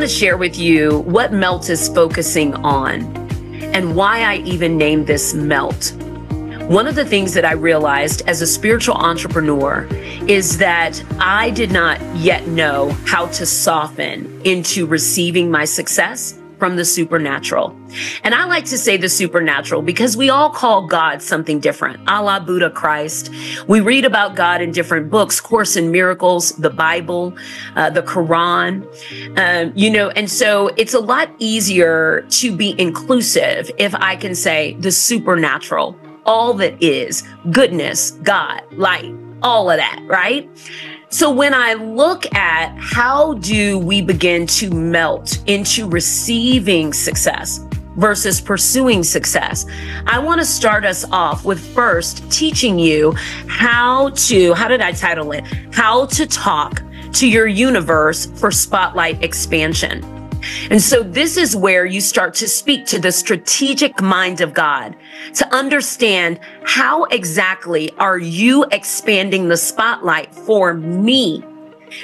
to share with you what MELT is focusing on and why I even named this MELT. One of the things that I realized as a spiritual entrepreneur is that I did not yet know how to soften into receiving my success from the supernatural. And I like to say the supernatural because we all call God something different. Allah, Buddha, Christ. We read about God in different books, Course in Miracles, the Bible, the Quran, and so it's a lot easier to be inclusive if I can say the supernatural, all that is, goodness, God, light, all of that, right? So when I look at how do we begin to melt into receiving success versus pursuing success, I want to start us off with first teaching you how did I title it? How to talk to your universe for spotlight expansion. And so this is where you start to speak to the strategic mind of God to understand how exactly are you expanding the spotlight for me.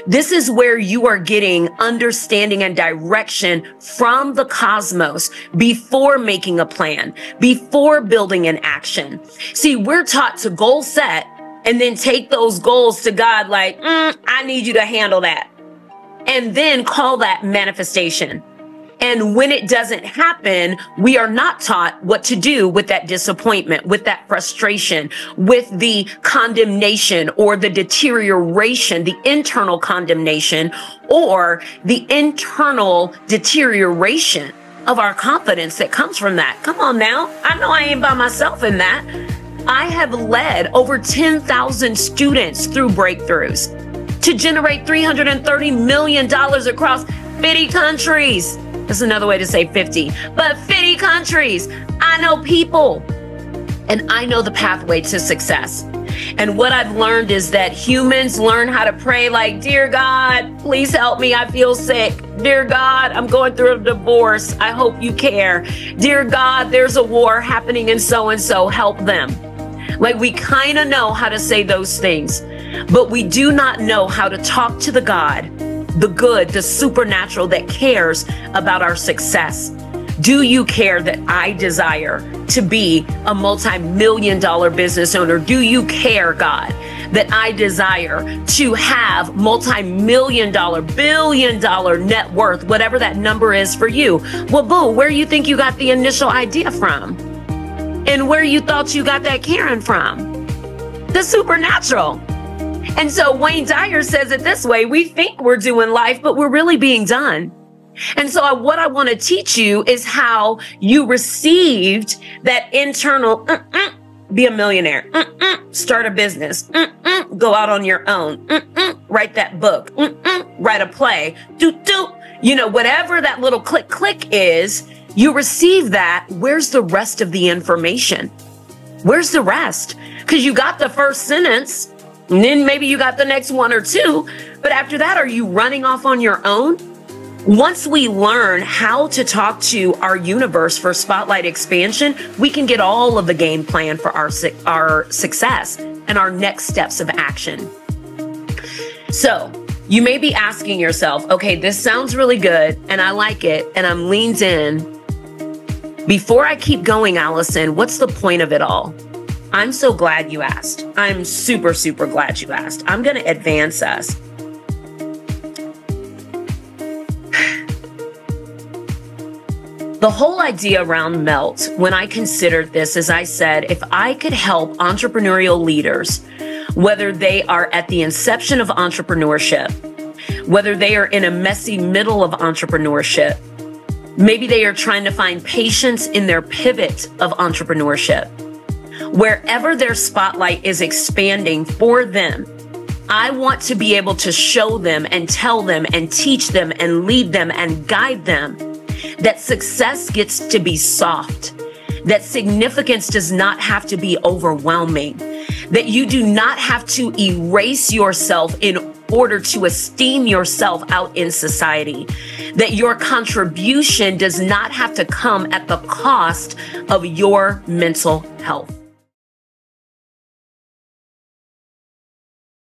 This is where you are getting understanding and direction from the cosmos before making a plan, before building an action. See, we're taught to goal set and then take those goals to God like, I need you to handle that. And then call that manifestation. And when it doesn't happen, we are not taught what to do with that disappointment, with that frustration, with the condemnation or the deterioration, the internal condemnation or the internal deterioration of our confidence that comes from that. Come on now. I know I ain't by myself in that. I have led over 10,000 students through breakthroughs to generate $330 million across 50 countries. That's another way to say 50, but 50 countries. I know people and I know the pathway to success. And what I've learned is that humans learn how to pray like, dear God, please help me. I feel sick. Dear God, I'm going through a divorce. I hope you care. Dear God, there's a war happening and so, help them. Like we kind of know how to say those things, but we do not know how to talk to the God, the good, the supernatural that cares about our success. Do you care that I desire to be a multi-million-dollar business owner? Do you care, God, that I desire to have multi-million-dollar, billion-dollar net worth, whatever that number is for you? Well, boo, where you think you got the initial idea from? And where you thought you got that caring from? The supernatural. And so Wayne Dyer says it this way: we think we're doing life, but we're really being done. And so what I want to teach you is how you received that internal, be a millionaire, start a business, go out on your own, write that book, write a play, whatever that little click is, you receive that. Where's the rest of the information? Where's the rest? Because you got the first sentence, and then maybe you got the next one or two. But after that, are you running off on your own? Once we learn how to talk to our universe for spotlight expansion, we can get all of the game plan for our success and our next steps of action. So you may be asking yourself, okay, this sounds really good and I like it and I'm leaned in. Before I keep going, Allyson, what's the point of it all? I'm so glad you asked. I'm super, super glad you asked. I'm going to advance us. The whole idea around MELT, when I considered this, as I said, if I could help entrepreneurial leaders, whether they are at the inception of entrepreneurship, whether they are in a messy middle of entrepreneurship, maybe they are trying to find patience in their pivot of entrepreneurship, wherever their spotlight is expanding for them, I want to be able to show them and tell them and teach them and lead them and guide them that success gets to be soft, that significance does not have to be overwhelming, that you do not have to erase yourself in order to esteem yourself out in society, that your contribution does not have to come at the cost of your mental health.